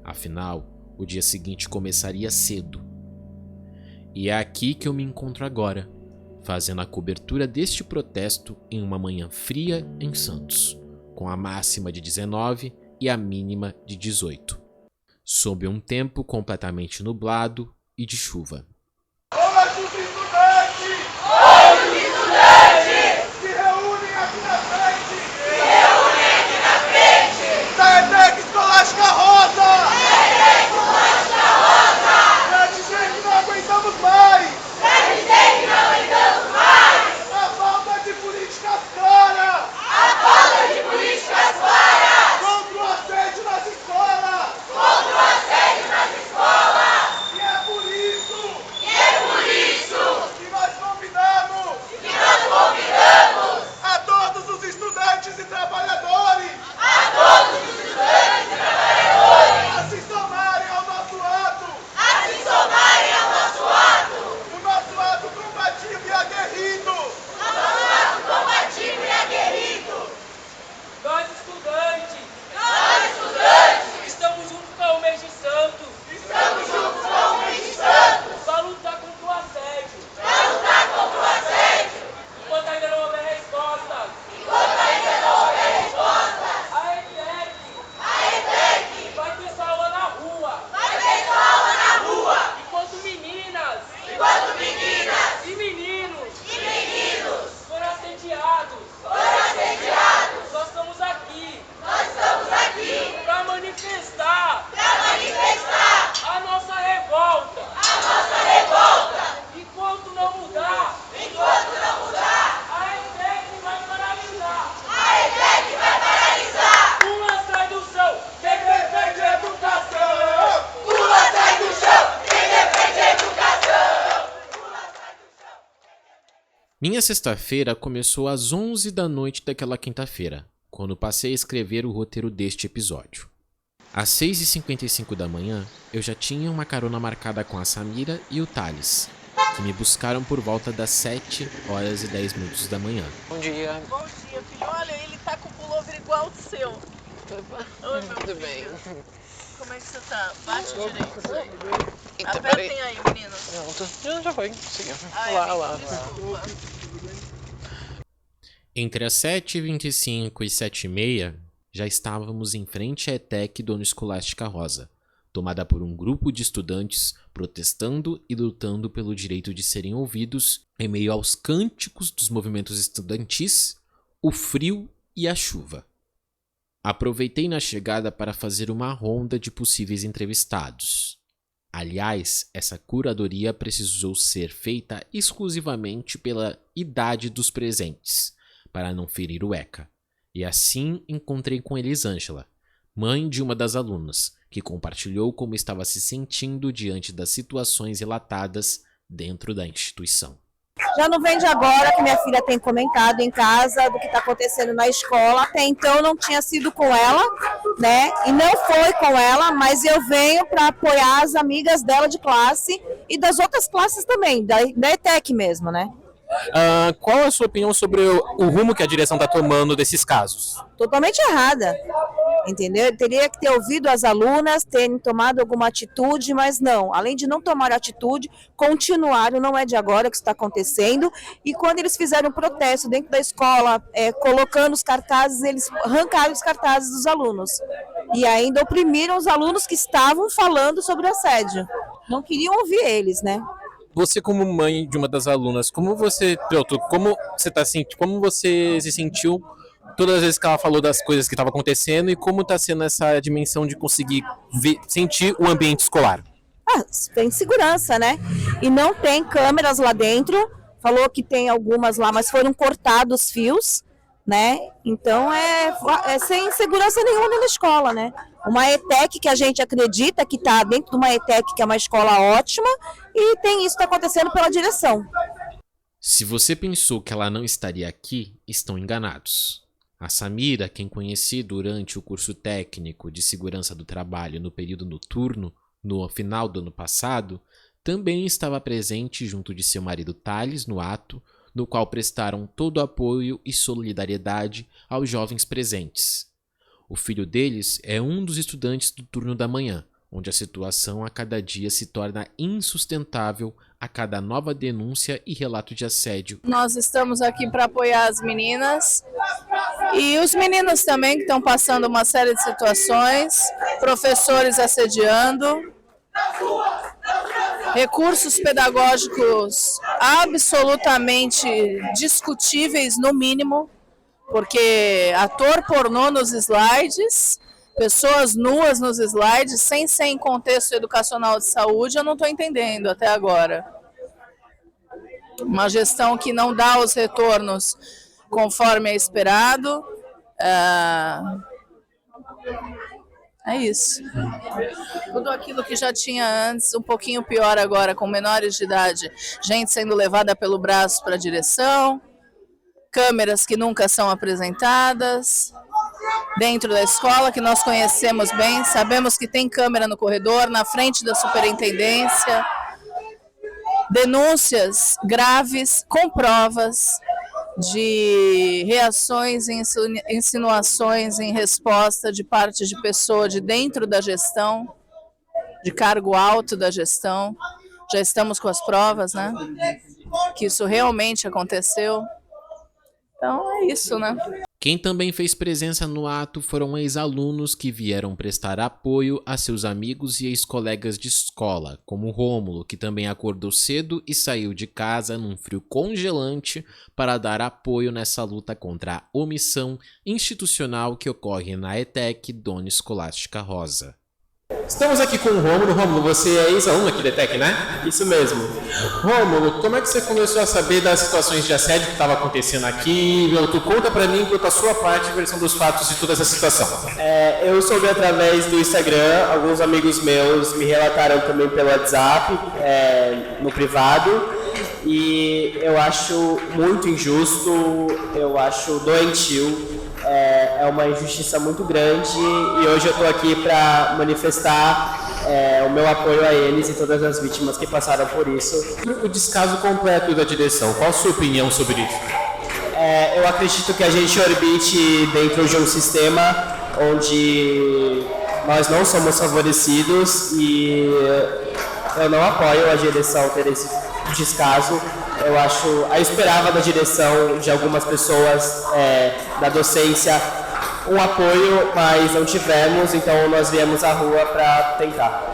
Afinal, o dia seguinte começaria cedo. E é aqui que eu me encontro agora, fazendo a cobertura deste protesto em uma manhã fria em Santos, com a máxima de 19 e a mínima de 18, sob um tempo completamente nublado e de chuva. Minha sexta-feira começou às 11 da noite daquela quinta-feira, quando passei a escrever o roteiro deste episódio. Às 6h55 da manhã, eu já tinha uma carona marcada com a Samira e o Thales, que me buscaram por volta das 7h10 da manhã. Bom dia. Bom dia, filho. Olha, ele tá com o pullover igual ao seu. Oi, meu Tudo filho. bem. Como é que você tá? Bate direito aí. Eita, Apertem aí, meninos. Não, já foi. Siga. Ai, Lá. desculpa. Entre as 7h25 e 7h30, já estávamos em frente à ETEC Dona Escolástica Rosa, tomada por um grupo de estudantes protestando e lutando pelo direito de serem ouvidos em meio aos cânticos dos movimentos estudantis, o frio e a chuva. Aproveitei na chegada para fazer uma ronda de possíveis entrevistados. Aliás, essa curadoria precisou ser feita exclusivamente pela idade dos presentes, para não ferir o ECA. E assim encontrei com Elisângela, mãe de uma das alunas, que compartilhou como estava se sentindo diante das situações relatadas dentro da instituição. Já não vem de agora, que minha filha tem comentado em casa do que está acontecendo na escola. Até então não tinha sido com ela, né? E não foi com ela, mas eu venho para apoiar as amigas dela de classe e das outras classes também, da ETEC mesmo, né? Qual é a sua opinião sobre o rumo que a direção está tomando desses casos? Totalmente errada, entendeu? Ele teria que ter ouvido as alunas, terem tomado alguma atitude, mas não. Além de não tomar atitude, continuaram, não é de agora que isso está acontecendo. E quando eles fizeram um protesto dentro da escola, colocando os cartazes, eles arrancaram os cartazes dos alunos. E ainda oprimiram os alunos que estavam falando sobre o assédio. Não queriam ouvir eles, né? Você, como mãe de uma das alunas, como você se sentiu todas as vezes que ela falou das coisas que estavam acontecendo e como está sendo essa dimensão de conseguir sentir o ambiente escolar? Tem segurança, né? E não tem câmeras lá dentro. Falou que tem algumas lá, mas foram cortados fios, né? Então é sem segurança nenhuma dentro da escola, né? Uma ETEC que a gente acredita que está dentro de uma ETEC que é uma escola ótima e tem isso que está acontecendo pela direção. Se você pensou que ela não estaria aqui, estão enganados. A Samira, quem conheci durante o curso técnico de segurança do trabalho no período noturno, no final do ano passado, também estava presente junto de seu marido Thales no ato, no qual prestaram todo o apoio e solidariedade aos jovens presentes. O filho deles é um dos estudantes do turno da manhã, onde a situação a cada dia se torna insustentável a cada nova denúncia e relato de assédio. Nós estamos aqui para apoiar as meninas e os meninos também que estão passando uma série de situações, professores assediando, recursos pedagógicos absolutamente discutíveis no mínimo, porque ator pornô nos slides, pessoas nuas nos slides, sem ser em contexto educacional de saúde, eu não estou entendendo até agora. Uma gestão que não dá os retornos conforme é esperado. É isso. Tudo aquilo que já tinha antes, um pouquinho pior agora, com menores de idade. Gente sendo levada pelo braço para a direção, câmeras que nunca são apresentadas dentro da escola, que nós conhecemos bem, sabemos que tem câmera no corredor, na frente da superintendência, denúncias graves, com provas de reações e insinuações em resposta de parte de pessoa de dentro da gestão, de cargo alto da gestão. Já estamos com as provas, né? Que isso realmente aconteceu. Então é isso, né? Quem também fez presença no ato foram ex-alunos que vieram prestar apoio a seus amigos e ex-colegas de escola, como Rômulo, que também acordou cedo e saiu de casa num frio congelante para dar apoio nessa luta contra a omissão institucional que ocorre na ETEC Dona Escolástica Rosa. Estamos aqui com o Rômulo. Rômulo, você é ex-aluno aqui da ETEC, né? Isso mesmo. Rômulo, como é que você começou a saber das situações de assédio que estavam acontecendo aqui? Tu conta pra mim, quanto a sua parte, a versão dos fatos de toda essa situação. Eu soube através do Instagram, alguns amigos meus me relataram também pelo WhatsApp, no privado, e eu acho muito injusto, eu acho doentio. É uma injustiça muito grande e hoje eu estou aqui para manifestar o meu apoio a eles e todas as vítimas que passaram por isso. O descaso completo da direção, qual a sua opinião sobre isso? Eu acredito que a gente orbite dentro de um sistema onde nós não somos favorecidos e eu não apoio a direção ter esse descaso. Eu esperava da direção, de algumas pessoas da docência, um apoio, mas não tivemos, então nós viemos à rua para tentar.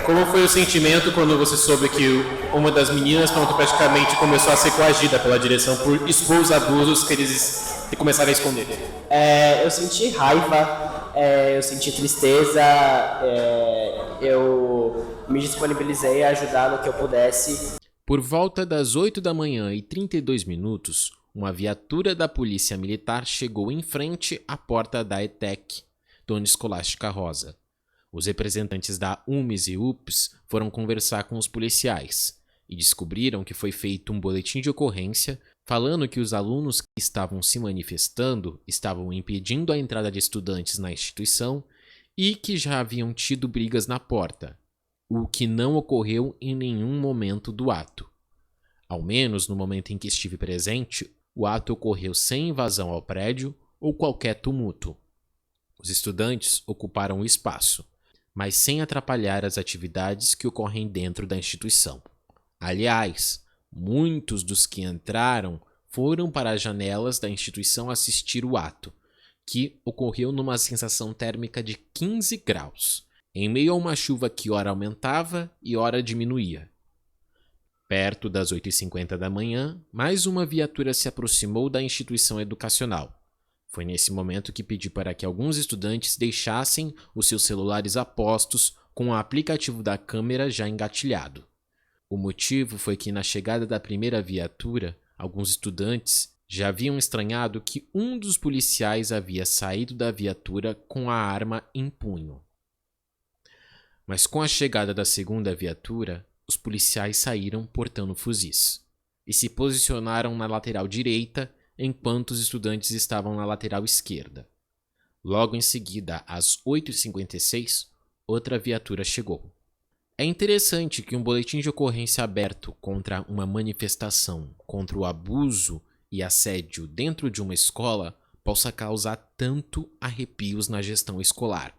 Como foi o sentimento quando você soube que uma das meninas praticamente começou a ser coagida pela direção por expor os abusos que eles começaram a esconder? Eu senti raiva, eu senti tristeza, eu me disponibilizei a ajudar no que eu pudesse. Por volta das 8 da manhã e 32 minutos, uma viatura da Polícia Militar chegou em frente à porta da ETEC, Dona Escolástica Rosa. Os representantes da UMES e UPS foram conversar com os policiais. e descobriram que foi feito um boletim de ocorrência falando que os alunos que estavam se manifestando estavam impedindo a entrada de estudantes na instituição e que já haviam tido brigas na porta, o que não ocorreu em nenhum momento do ato. Ao menos no momento em que estive presente, o ato ocorreu sem invasão ao prédio ou qualquer tumulto. Os estudantes ocuparam o espaço, mas sem atrapalhar as atividades que ocorrem dentro da instituição. Aliás, muitos dos que entraram foram para as janelas da instituição assistir o ato, que ocorreu numa sensação térmica de 15 graus, em meio a uma chuva que ora aumentava e ora diminuía. Perto das 8h50 da manhã, mais uma viatura se aproximou da instituição educacional. Foi nesse momento que pedi para que alguns estudantes deixassem os seus celulares a postos com o aplicativo da câmera já engatilhado. O motivo foi que na chegada da primeira viatura, alguns estudantes já haviam estranhado que um dos policiais havia saído da viatura com a arma em punho. Mas com a chegada da segunda viatura, os policiais saíram portando fuzis e se posicionaram na lateral direita enquanto os estudantes estavam na lateral esquerda. Logo em seguida, às 8h56, outra viatura chegou. É interessante que um boletim de ocorrência aberto contra uma manifestação contra o abuso e assédio dentro de uma escola possa causar tanto arrepios na gestão escolar,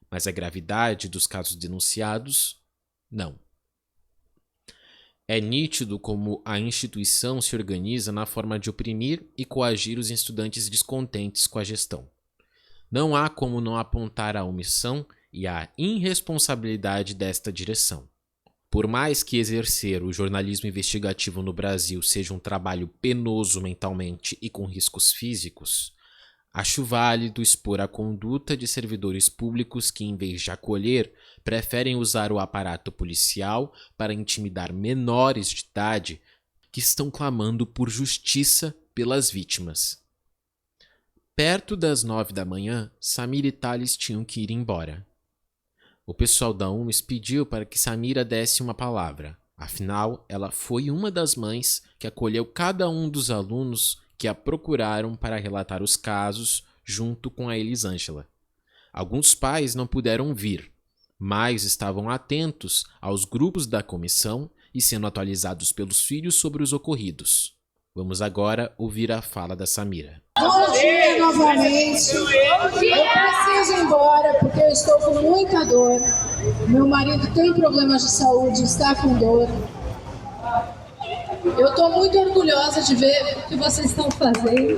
mas a gravidade dos casos denunciados, não. É nítido como a instituição se organiza na forma de oprimir e coagir os estudantes descontentes com a gestão. Não há como não apontar a omissão e a irresponsabilidade desta direção. Por mais que exercer o jornalismo investigativo no Brasil seja um trabalho penoso mentalmente e com riscos físicos, acho válido expor a conduta de servidores públicos que, em vez de acolher, preferem usar o aparato policial para intimidar menores de idade que estão clamando por justiça pelas vítimas. Perto das 9 da manhã, Samira e Thales tinham que ir embora. O pessoal da UMES pediu para que Samira desse uma palavra. Afinal, ela foi uma das mães que acolheu cada um dos alunos que a procuraram para relatar os casos junto com a Elisângela. Alguns pais não puderam vir, mas estavam atentos aos grupos da comissão e sendo atualizados pelos filhos sobre os ocorridos. Vamos agora ouvir a fala da Samira. Bom dia novamente. Eu preciso ir embora porque eu estou com muita dor. Meu marido tem problemas de saúde, está com dor. Eu estou muito orgulhosa de ver o que vocês estão fazendo.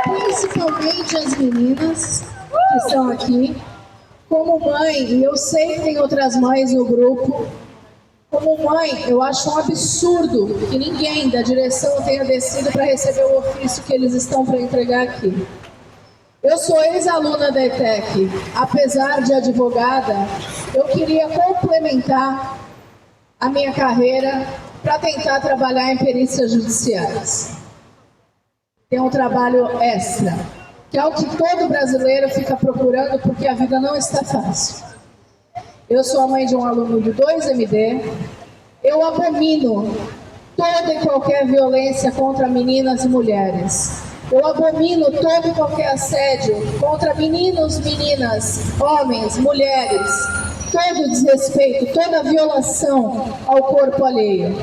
Principalmente as meninas que estão aqui. Como mãe, e eu sei que tem outras mães no grupo, como mãe, eu acho um absurdo que ninguém da direção tenha descido para receber o ofício que eles estão para entregar aqui. Eu sou ex-aluna da ETEC. Apesar de advogada, eu queria complementar a minha carreira para tentar trabalhar em perícias judiciais. Tem um trabalho extra, que é o que todo brasileiro fica procurando porque a vida não está fácil. Eu sou a mãe de um aluno de 2MD. Eu abomino toda e qualquer violência contra meninas e mulheres. Eu abomino todo e qualquer assédio contra meninos, meninas, homens, mulheres. Todo desrespeito, toda violação ao corpo alheio.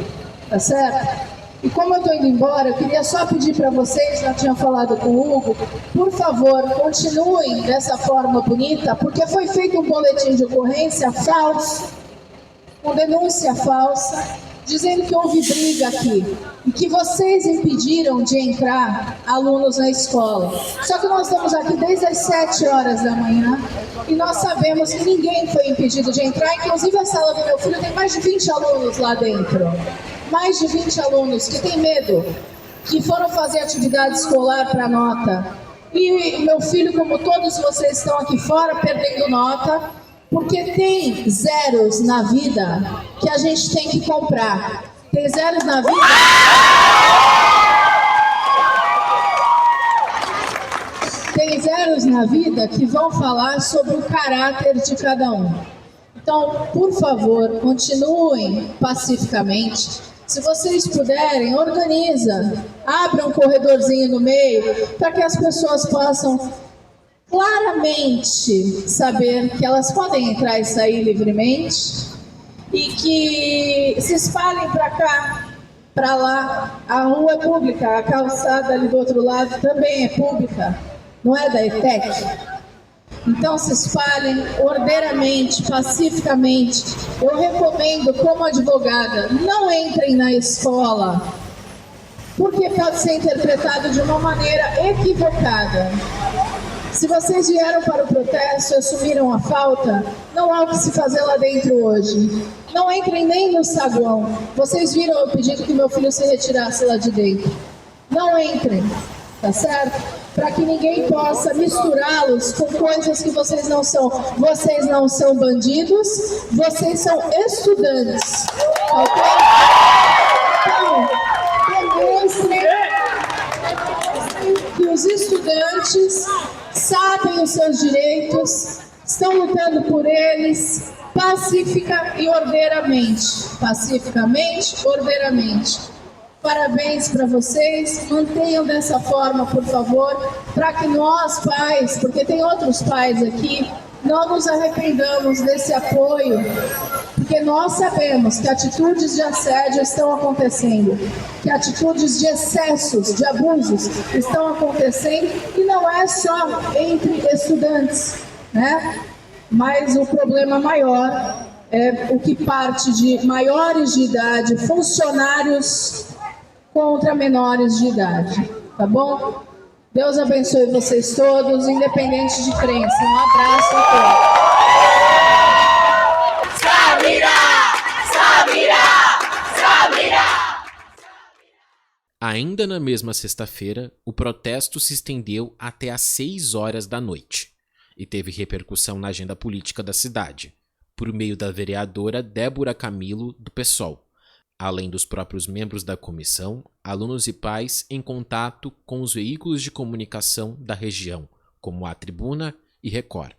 Tá certo? E como eu estou indo embora, eu queria só pedir para vocês, já tinha falado com o Hugo, por favor, continuem dessa forma bonita, porque foi feito um boletim de ocorrência falso, com denúncia falsa, dizendo que houve briga aqui, e que vocês impediram de entrar alunos na escola. Só que nós estamos aqui desde as 7 horas da manhã, e nós sabemos que ninguém foi impedido de entrar, inclusive a sala do meu filho tem mais de 20 alunos lá dentro. Mais de 20 alunos que têm medo, que foram fazer atividade escolar para nota. E meu filho, como todos vocês estão aqui fora, perdendo nota, porque tem zeros na vida que a gente tem que comprar. Tem zeros na vida... Tem zeros na vida que vão falar sobre o caráter de cada um. Então, por favor, continuem pacificamente. Se vocês puderem, organiza, abra um corredorzinho no meio, para que as pessoas possam claramente saber que elas podem entrar e sair livremente e que se espalhem para cá, para lá. A rua é pública, a calçada ali do outro lado também é pública, não é da ETEC. Então se espalhem ordeiramente, pacificamente. Eu recomendo, como advogada, não entrem na escola, porque pode ser interpretado de uma maneira equivocada. Se vocês vieram para o protesto e assumiram a falta, não há o que se fazer lá dentro hoje. Não entrem nem no saguão. Vocês viram eu pedindo que meu filho se retirasse lá de dentro. Não entrem, tá certo? Para que ninguém possa misturá-los com coisas que vocês não são. Vocês não são bandidos, vocês são estudantes, ok? Então, demonstrem que os estudantes sabem os seus direitos, estão lutando por eles, pacífica e ordeiramente. Pacificamente, ordeiramente. Parabéns para vocês, mantenham dessa forma, por favor, para que nós, pais, porque tem outros pais aqui, não nos arrependamos desse apoio, porque nós sabemos que atitudes de assédio estão acontecendo, que atitudes de excessos, de abusos estão acontecendo, e não é só entre estudantes, né? Mas o problema maior é o que parte de maiores de idade, funcionários contra menores de idade, tá bom? Deus abençoe vocês todos, independente de crença. Um abraço a todos. Samira! Samira! Samira! Ainda na mesma sexta-feira, o protesto se estendeu até às 6 horas da noite e teve repercussão na agenda política da cidade, por meio da vereadora Débora Camilo, do PSOL, além dos próprios membros da comissão, alunos e pais em contato com os veículos de comunicação da região, como a Tribuna e Record.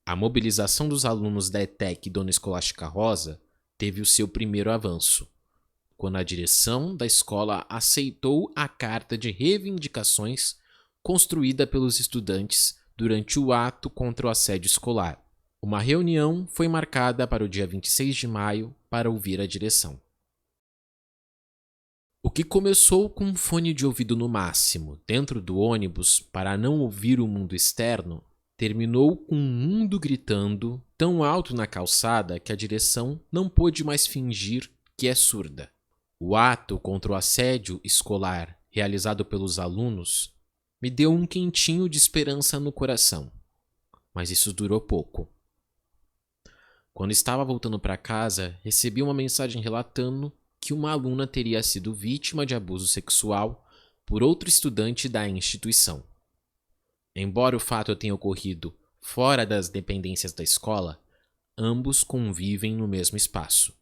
A mobilização dos alunos da ETEC Dona Escolástica Rosa teve o seu primeiro avanço, quando a direção da escola aceitou a carta de reivindicações construída pelos estudantes durante o ato contra o assédio escolar. Uma reunião foi marcada para o dia 26 de maio para ouvir a direção. O que começou com um fone de ouvido no máximo dentro do ônibus para não ouvir o mundo externo, terminou com um mundo gritando tão alto na calçada que a direção não pôde mais fingir que é surda. O ato contra o assédio escolar realizado pelos alunos me deu um quentinho de esperança no coração, mas isso durou pouco. Quando estava voltando para casa, recebi uma mensagem relatando que uma aluna teria sido vítima de abuso sexual por outro estudante da instituição. Embora o fato tenha ocorrido fora das dependências da escola, ambos convivem no mesmo espaço.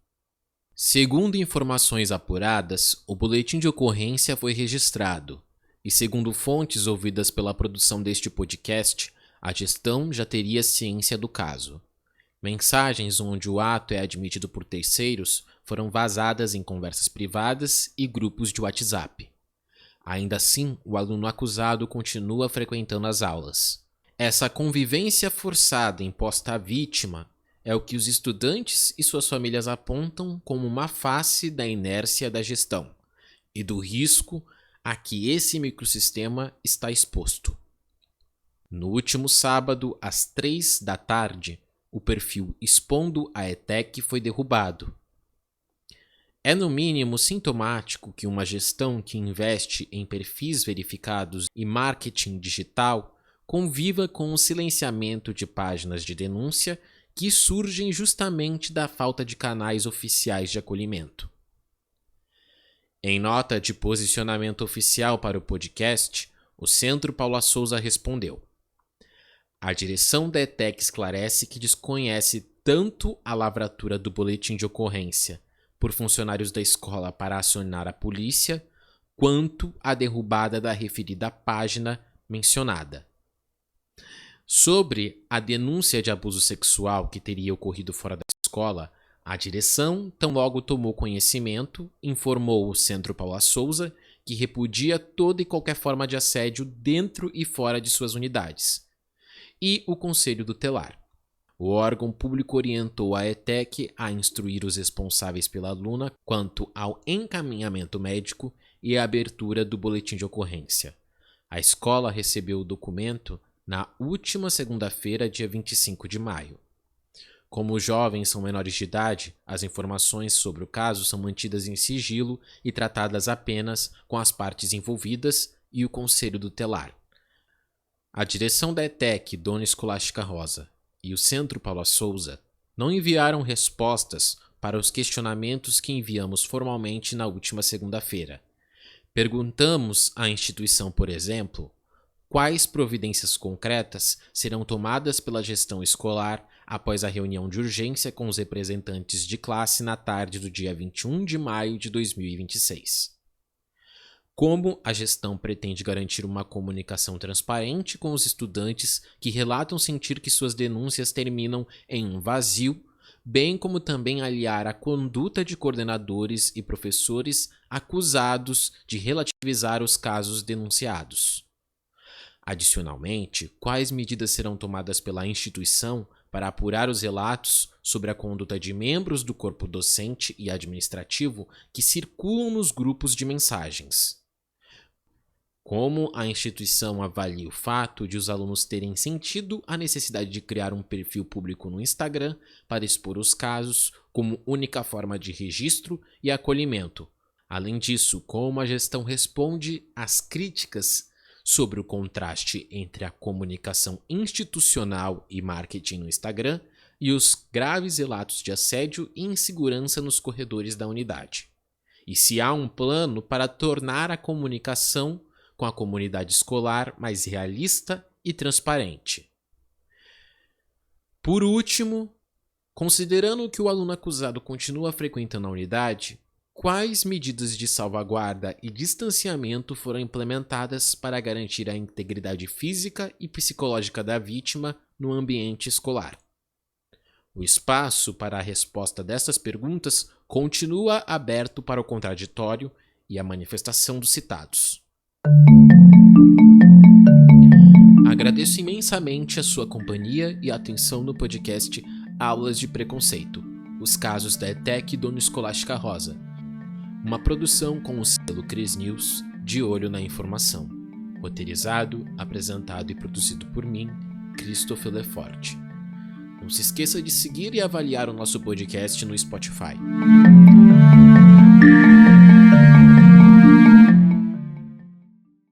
Segundo informações apuradas, o boletim de ocorrência foi registrado e, segundo fontes ouvidas pela produção deste podcast, a gestão já teria ciência do caso. Mensagens onde o ato é admitido por terceiros foram vazadas em conversas privadas e grupos de WhatsApp. Ainda assim, o aluno acusado continua frequentando as aulas. Essa convivência forçada imposta à vítima é o que os estudantes e suas famílias apontam como uma face da inércia da gestão e do risco a que esse microsistema está exposto. No último sábado, às 3 da tarde, o perfil Expondo a ETEC foi derrubado. É no mínimo sintomático que uma gestão que investe em perfis verificados e marketing digital conviva com o silenciamento de páginas de denúncia que surgem justamente da falta de canais oficiais de acolhimento. Em nota de posicionamento oficial para o podcast, o Centro Paula Souza respondeu: a direção da ETEC esclarece que desconhece tanto a lavratura do boletim de ocorrência por funcionários da escola para acionar a polícia, quanto a derrubada da referida página mencionada. Sobre a denúncia de abuso sexual que teria ocorrido fora da escola, a direção, tão logo tomou conhecimento, informou o Centro Paula Souza que repudia toda e qualquer forma de assédio dentro e fora de suas unidades, e o Conselho Tutelar. O órgão público orientou a ETEC a instruir os responsáveis pela aluna quanto ao encaminhamento médico e a abertura do boletim de ocorrência. A escola recebeu o documento na última segunda-feira, dia 25 de maio. Como os jovens são menores de idade, as informações sobre o caso são mantidas em sigilo e tratadas apenas com as partes envolvidas e o Conselho Tutelar. A direção da ETEC, Dona Escolástica Rosa, e o Centro Paula Souza não enviaram respostas para os questionamentos que enviamos formalmente na última segunda-feira. Perguntamos à instituição, por exemplo, quais providências concretas serão tomadas pela gestão escolar após a reunião de urgência com os representantes de classe na tarde do dia 21 de maio de 2026. Como a gestão pretende garantir uma comunicação transparente com os estudantes que relatam sentir que suas denúncias terminam em um vazio, bem como também aliar a conduta de coordenadores e professores acusados de relativizar os casos denunciados. Adicionalmente, quais medidas serão tomadas pela instituição para apurar os relatos sobre a conduta de membros do corpo docente e administrativo que circulam nos grupos de mensagens? Como a instituição avalia o fato de os alunos terem sentido a necessidade de criar um perfil público no Instagram para expor os casos como única forma de registro e acolhimento? Além disso, como a gestão responde às críticas sobre o contraste entre a comunicação institucional e marketing no Instagram e os graves relatos de assédio e insegurança nos corredores da unidade? E se há um plano para tornar a comunicação com a comunidade escolar mais realista e transparente? Por último, considerando que o aluno acusado continua frequentando a unidade, quais medidas de salvaguarda e distanciamento foram implementadas para garantir a integridade física e psicológica da vítima no ambiente escolar? O espaço para a resposta dessas perguntas continua aberto para o contraditório e a manifestação dos citados. Agradeço imensamente a sua companhia e atenção no podcast Aulas de Preconceito, os casos da ETEC Dona Escolástica Rosa, uma produção com o selo Cris News, de olho na informação, roteirizado, apresentado e produzido por mim, Christopher Lefort. Não se esqueça de seguir e avaliar o nosso podcast no Spotify.